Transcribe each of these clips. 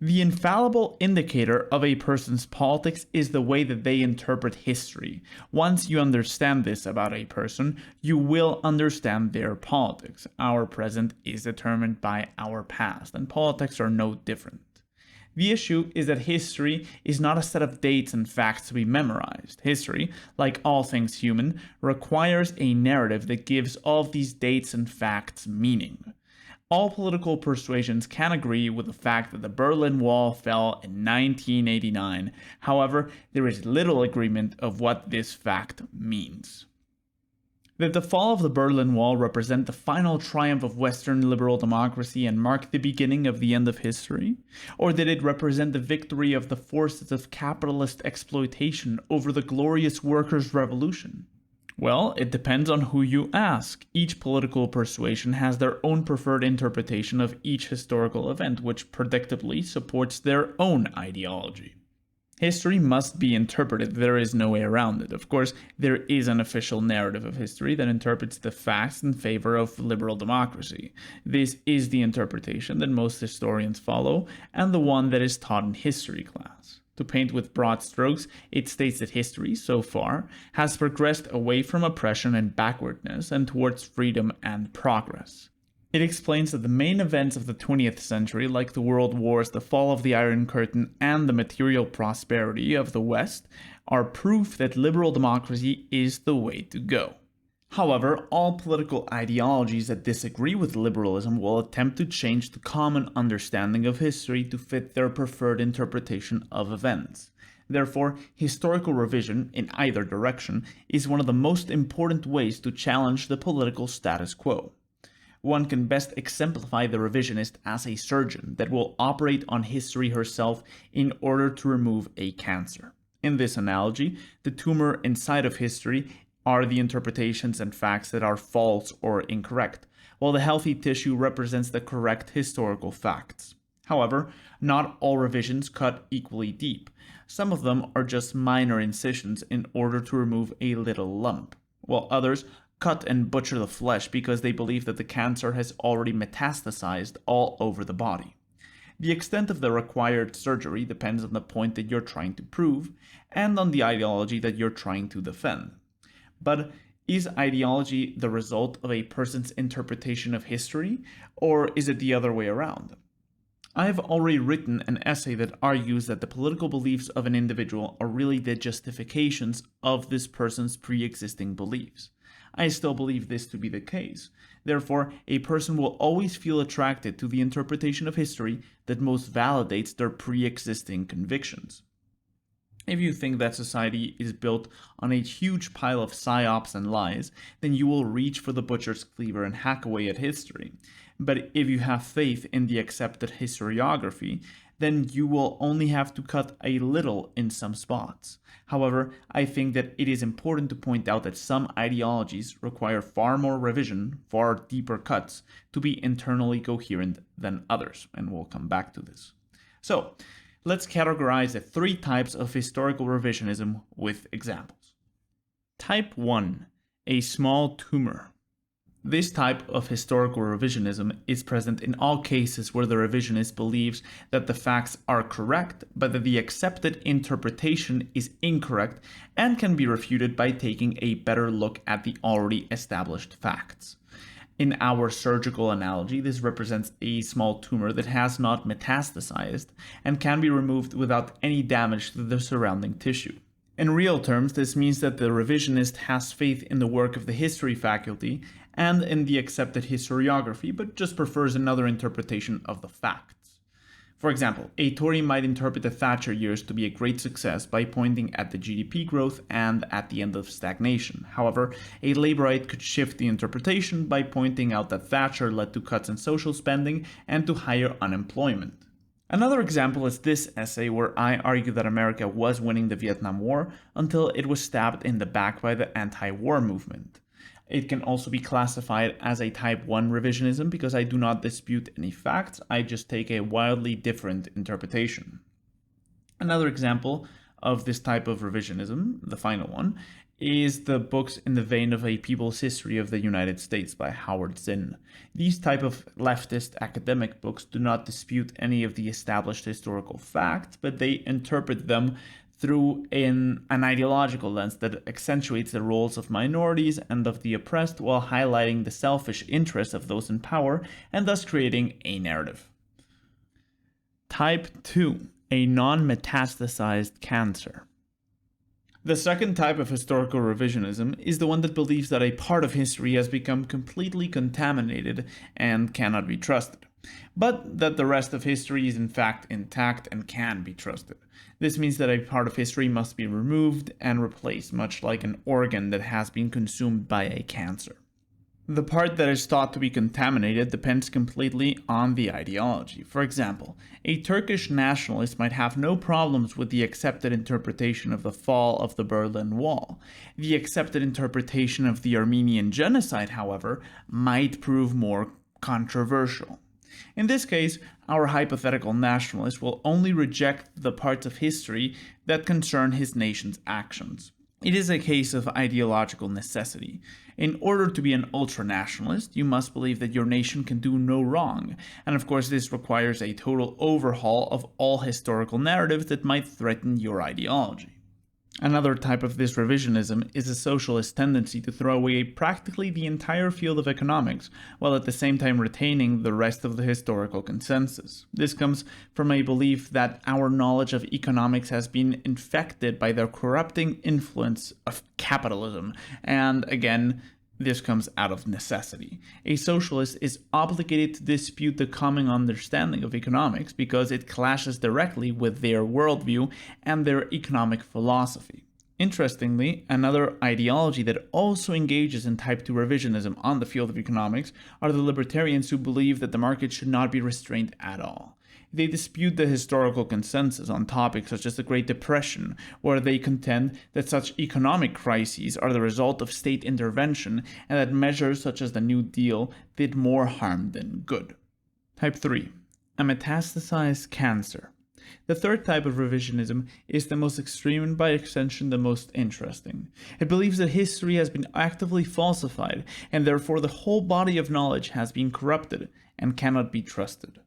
The infallible indicator of a person's politics is the way that they interpret history. Once you understand this about a person, you will understand their politics. Our present is determined by our past, and politics are no different. The issue is that history is not a set of dates and facts to be memorized. History, like all things human, requires a narrative that gives all of these dates and facts meaning. All political persuasions can agree with the fact that the Berlin Wall fell in 1989. However, there is little agreement of what this fact means. Did the fall of the Berlin Wall represent the final triumph of Western liberal democracy and mark the beginning of the end of history? Or did it represent the victory of the forces of capitalist exploitation over the glorious workers' revolution? Well, it depends on who you ask. Each political persuasion has their own preferred interpretation of each historical event, which predictably supports their own ideology. History must be interpreted. There is no way around it. Of course, there is an official narrative of history that interprets the facts in favor of liberal democracy. This is the interpretation that most historians follow, and the one that is taught in history class. To paint with broad strokes, it states that history, so far, has progressed away from oppression and backwardness and towards freedom and progress. It explains that the main events of the 20th century, like the World Wars, the fall of the Iron Curtain, and the material prosperity of the West, are proof that liberal democracy is the way to go. However, all political ideologies that disagree with liberalism will attempt to change the common understanding of history to fit their preferred interpretation of events. Therefore, historical revision, in either direction, is one of the most important ways to challenge the political status quo. One can best exemplify the revisionist as a surgeon that will operate on history herself in order to remove a cancer. In this analogy, the tumor inside of history are the interpretations and facts that are false or incorrect, while the healthy tissue represents the correct historical facts. However, not all revisions cut equally deep. Some of them are just minor incisions in order to remove a little lump, while others cut and butcher the flesh because they believe that the cancer has already metastasized all over the body. The extent of the required surgery depends on the point that you're trying to prove and on the ideology that you're trying to defend. But is ideology the result of a person's interpretation of history, or is it the other way around? I have already written an essay that argues that the political beliefs of an individual are really the justifications of this person's pre-existing beliefs. I still believe this to be the case. Therefore, a person will always feel attracted to the interpretation of history that most validates their pre-existing convictions. If you think that society is built on a huge pile of psyops and lies, then you will reach for the butcher's cleaver and hack away at history. But if you have faith in the accepted historiography, then you will only have to cut a little in some spots. However, I think that it is important to point out that some ideologies require far more revision, far deeper cuts, to be internally coherent than others, and we'll come back to this. So, let's categorize the three types of historical revisionism with examples. Type 1. A small tumor. This type of historical revisionism is present in all cases where the revisionist believes that the facts are correct, but that the accepted interpretation is incorrect and can be refuted by taking a better look at the already established facts. In our surgical analogy, this represents a small tumor that has not metastasized and can be removed without any damage to the surrounding tissue. In real terms, this means that the revisionist has faith in the work of the history faculty and in the accepted historiography, but just prefers another interpretation of the facts. For example, a Tory might interpret the Thatcher years to be a great success by pointing at the GDP growth and at the end of stagnation. However, a Labourite could shift the interpretation by pointing out that Thatcher led to cuts in social spending and to higher unemployment. Another example is this essay where I argue that America was winning the Vietnam War until it was stabbed in the back by the anti-war movement. It can also be classified as a type 1 revisionism because I do not dispute any facts, I just take a wildly different interpretation. Another example of this type of revisionism, the final one, is the books in the vein of A People's History of the United States by Howard Zinn. These type of leftist academic books do not dispute any of the established historical facts, but they interpret them through an ideological lens that accentuates the roles of minorities and of the oppressed while highlighting the selfish interests of those in power and thus creating a narrative. Type 2. A non-metastasized cancer. The second type of historical revisionism is the one that believes that a part of history has become completely contaminated and cannot be trusted, but that the rest of history is in fact intact and can be trusted. This means that a part of history must be removed and replaced, much like an organ that has been consumed by a cancer. The part that is thought to be contaminated depends completely on the ideology. For example, a Turkish nationalist might have no problems with the accepted interpretation of the fall of the Berlin Wall. The accepted interpretation of the Armenian genocide, however, might prove more controversial. In this case, our hypothetical nationalist will only reject the parts of history that concern his nation's actions. It is a case of ideological necessity. In order to be an ultranationalist, you must believe that your nation can do no wrong, and of course this requires a total overhaul of all historical narratives that might threaten your ideology. Another type of this revisionism is a socialist tendency to throw away practically the entire field of economics, while at the same time retaining the rest of the historical consensus. This comes from a belief that our knowledge of economics has been infected by the corrupting influence of capitalism, and again, this comes out of necessity. A socialist is obligated to dispute the common understanding of economics because it clashes directly with their worldview and their economic philosophy. Interestingly, another ideology that also engages in Type 2 revisionism on the field of economics are the libertarians who believe that the market should not be restrained at all. They dispute the historical consensus on topics such as the Great Depression, where they contend that such economic crises are the result of state intervention and that measures such as the New Deal did more harm than good. Type 3. A metastasized cancer. The third type of revisionism is the most extreme and by extension the most interesting. It believes that history has been actively falsified and therefore the whole body of knowledge has been corrupted and cannot be trusted.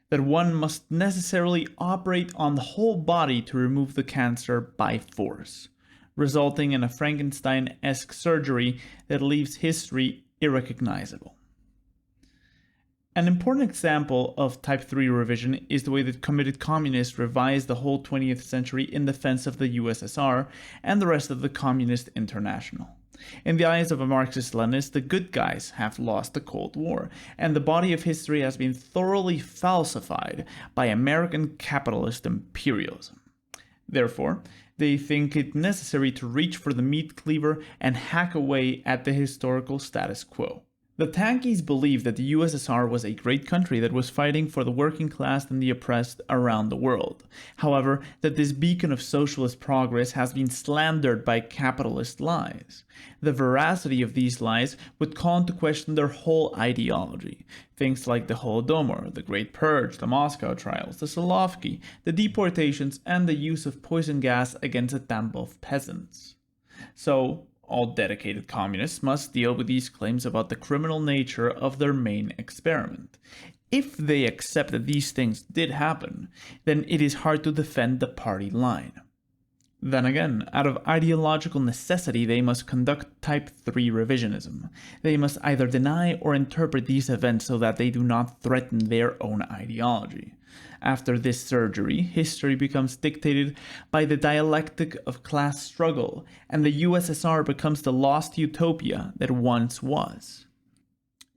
That one must necessarily operate on the whole body to remove the cancer by force, resulting in a Frankenstein-esque surgery that leaves history irrecognizable. An important example of Type 3 revision is the way that committed communists revised the whole 20th century in defense of the USSR and the rest of the Communist International. In the eyes of a Marxist-Leninist, the good guys have lost the Cold War, and the body of history has been thoroughly falsified by American capitalist imperialism. Therefore, they think it necessary to reach for the meat cleaver and hack away at the historical status quo. The tankies believed that the USSR was a great country that was fighting for the working class and the oppressed around the world. However, that this beacon of socialist progress has been slandered by capitalist lies. The veracity of these lies would call into question their whole ideology. Things like the Holodomor, the Great Purge, the Moscow trials, the Solovki, the deportations, and the use of poison gas against a Tambov peasants. So, all dedicated communists must deal with these claims about the criminal nature of their main experiment. If they accept that these things did happen, then it is hard to defend the party line. Then again, out of ideological necessity, they must conduct Type 3 revisionism. They must either deny or interpret these events so that they do not threaten their own ideology. After this surgery, history becomes dictated by the dialectic of class struggle, and the USSR becomes the lost utopia that once was.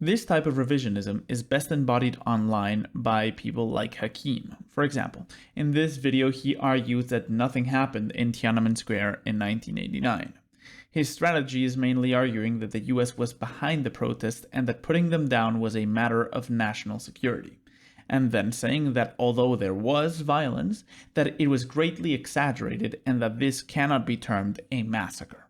This type of revisionism is best embodied online by people like Hakim. For example, in this video he argues that nothing happened in Tiananmen Square in 1989. His strategy is mainly arguing that the US was behind the protests and that putting them down was a matter of national security, and then saying that although there was violence, that it was greatly exaggerated and that this cannot be termed a massacre.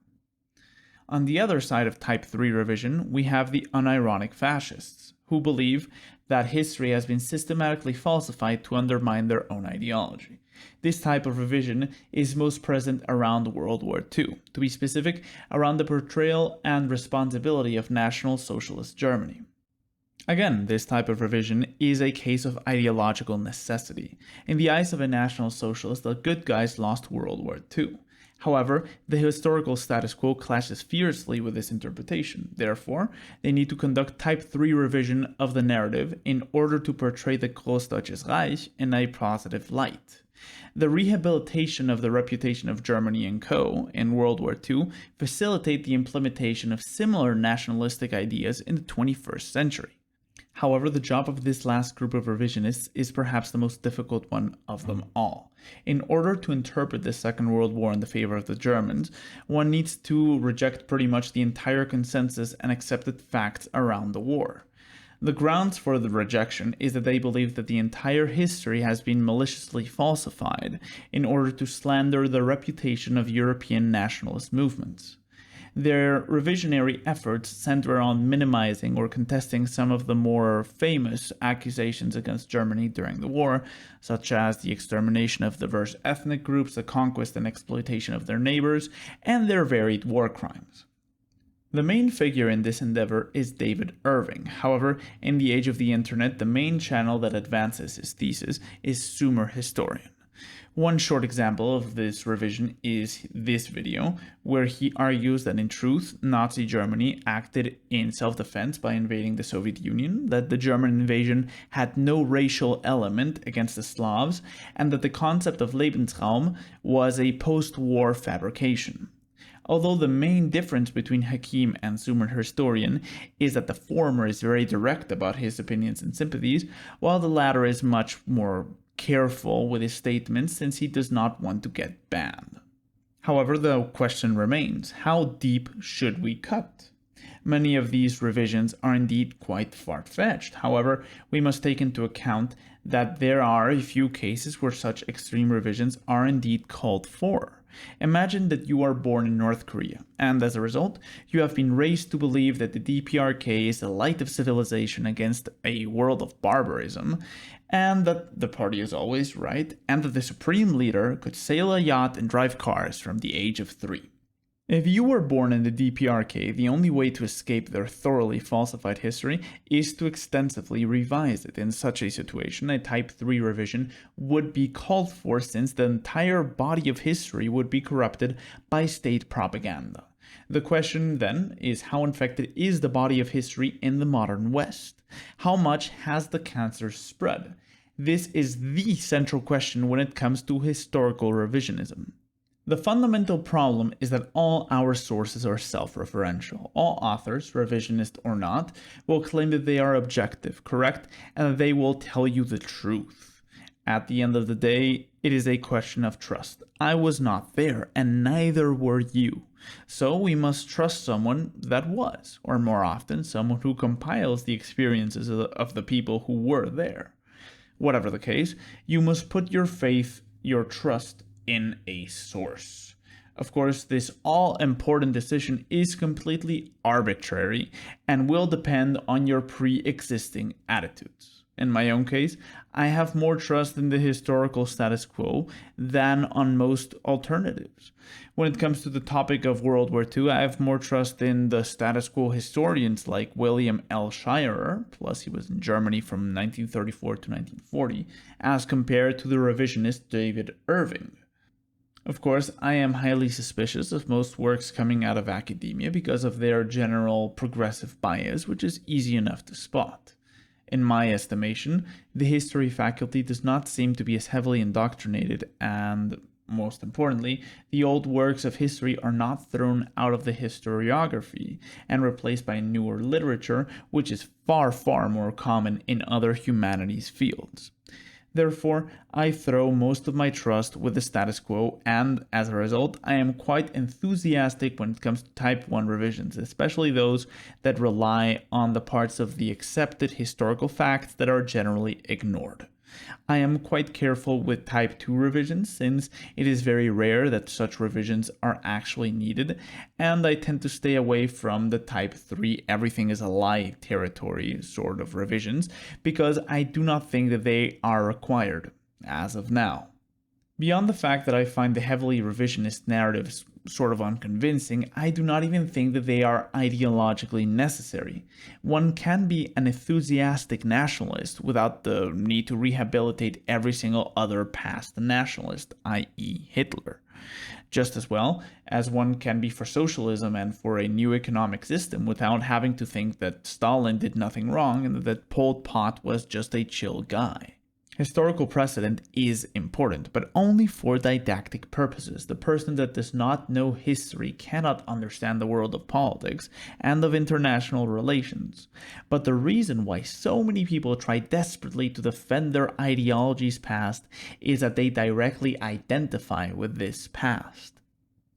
On the other side of Type 3 revision, we have the unironic fascists, who believe that history has been systematically falsified to undermine their own ideology. This type of revision is most present around World War II, to be specific, around the portrayal and responsibility of National Socialist Germany. Again, this type of revision is a case of ideological necessity. In the eyes of a National Socialist, the good guys lost World War II. However, the historical status quo clashes fiercely with this interpretation. Therefore, they need to conduct Type 3 revision of the narrative in order to portray the Großdeutsches Reich in a positive light. The rehabilitation of the reputation of Germany and Co. in World War II facilitate the implementation of similar nationalistic ideas in the 21st century. However, the job of this last group of revisionists is perhaps the most difficult one of them all. In order to interpret the Second World War in the favor of the Germans, one needs to reject pretty much the entire consensus and accepted facts around the war. The grounds for the rejection is that they believe that the entire history has been maliciously falsified in order to slander the reputation of European nationalist movements. Their revisionary efforts center on minimizing or contesting some of the more famous accusations against Germany during the war, such as the extermination of diverse ethnic groups, the conquest and exploitation of their neighbors, and their varied war crimes. The main figure in this endeavor is David Irving. However, in the age of the internet, the main channel that advances his thesis is Sumer Historian. One short example of this revision is this video, where he argues that in truth, Nazi Germany acted in self-defense by invading the Soviet Union, that the German invasion had no racial element against the Slavs, and that the concept of Lebensraum was a post-war fabrication. Although the main difference between Hakim and Sumer Historian is that the former is very direct about his opinions and sympathies, while the latter is much more careful with his statements since he does not want to get banned. However, the question remains, how deep should we cut? Many of these revisions are indeed quite far-fetched. However, we must take into account that there are a few cases where such extreme revisions are indeed called for. Imagine that you are born in North Korea, and as a result, you have been raised to believe that the DPRK is the light of civilization against a world of barbarism, and that the party is always right, and that the supreme leader could sail a yacht and drive cars from the age of 3. If you were born in the DPRK, the only way to escape their thoroughly falsified history is to extensively revise it. In such a situation, a Type 3 revision would be called for since the entire body of history would be corrupted by state propaganda. The question then is, how infected is the body of history in the modern West? How much has the cancer spread? This is the central question when it comes to historical revisionism. The fundamental problem is that all our sources are self-referential. All authors, revisionist or not, will claim that they are objective, correct, and that they will tell you the truth. At the end of the day, it is a question of trust. I was not there, and neither were you. So we must trust someone that was, or more often, someone who compiles the experiences of the people who were there. Whatever the case, you must put your faith, your trust, in a source. Of course, this all-important decision is completely arbitrary and will depend on your pre-existing attitudes. In my own case, I have more trust in the historical status quo than on most alternatives. When it comes to the topic of World War II, I have more trust in the status quo historians like William L. Shirer, plus he was in Germany from 1934 to 1940, as compared to the revisionist David Irving. Of course, I am highly suspicious of most works coming out of academia because of their general progressive bias, which is easy enough to spot. In my estimation, the history faculty does not seem to be as heavily indoctrinated, and, most importantly, the old works of history are not thrown out of the historiography and replaced by newer literature, which is far, far more common in other humanities fields. Therefore, I throw most of my trust with the status quo, and as a result, I am quite enthusiastic when it comes to Type 1 revisions, especially those that rely on the parts of the accepted historical facts that are generally ignored. I am quite careful with Type 2 revisions since it is very rare that such revisions are actually needed, and I tend to stay away from the Type 3 everything is a lie territory sort of revisions because I do not think that they are required, as of now. Beyond the fact that I find the heavily revisionist narratives sort of unconvincing, I do not even think that they are ideologically necessary. One can be an enthusiastic nationalist without the need to rehabilitate every single other past nationalist, i.e., Hitler. Just as well as one can be for socialism and for a new economic system without having to think that Stalin did nothing wrong and that Pol Pot was just a chill guy. Historical precedent is important, but only for didactic purposes. The person that does not know history cannot understand the world of politics and of international relations. But the reason why so many people try desperately to defend their ideology's past is that they directly identify with this past.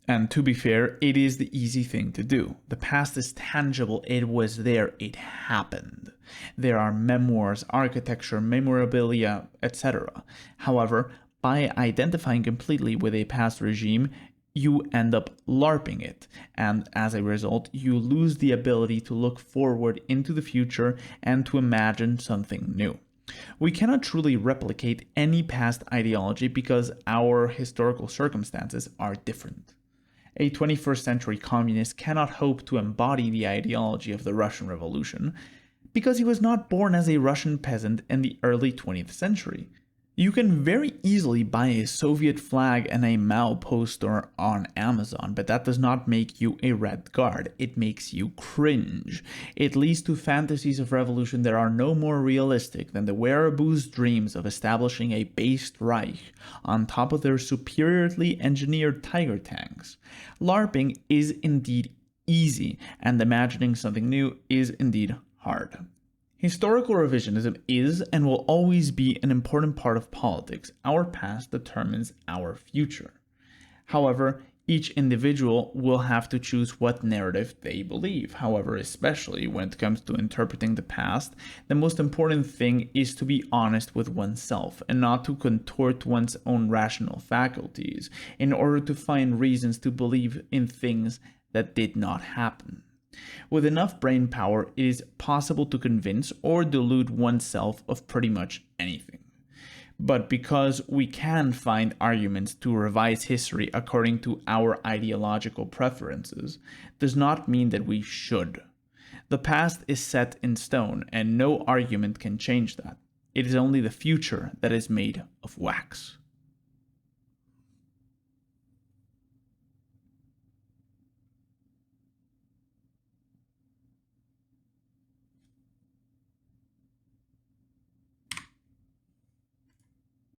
And to be fair, it is the easy thing to do. The past is tangible, it was there, it happened. There are memoirs, architecture, memorabilia, etc. However, by identifying completely with a past regime, you end up LARPing it, and as a result, you lose the ability to look forward into the future and to imagine something new. We cannot truly replicate any past ideology because our historical circumstances are different. A 21st century communist cannot hope to embody the ideology of the Russian Revolution because he was not born as a Russian peasant in the early 20th century. You can very easily buy a Soviet flag and a Mao poster on Amazon, but that does not make you a red guard. It makes you cringe. It leads to fantasies of revolution that are no more realistic than the wereabou's dreams of establishing a based Reich on top of their superiorly engineered tiger tanks. LARPing is indeed easy, and imagining something new is indeed hard. Historical revisionism is and will always be an important part of politics. Our past determines our future. However, each individual will have to choose what narrative they believe. However, especially when it comes to interpreting the past, the most important thing is to be honest with oneself and not to contort one's own rational faculties in order to find reasons to believe in things that did not happen. With enough brain power, it is possible to convince or delude oneself of pretty much anything. But because we can find arguments to revise history according to our ideological preferences, does not mean that we should. The past is set in stone, and no argument can change that. It is only the future that is made of wax.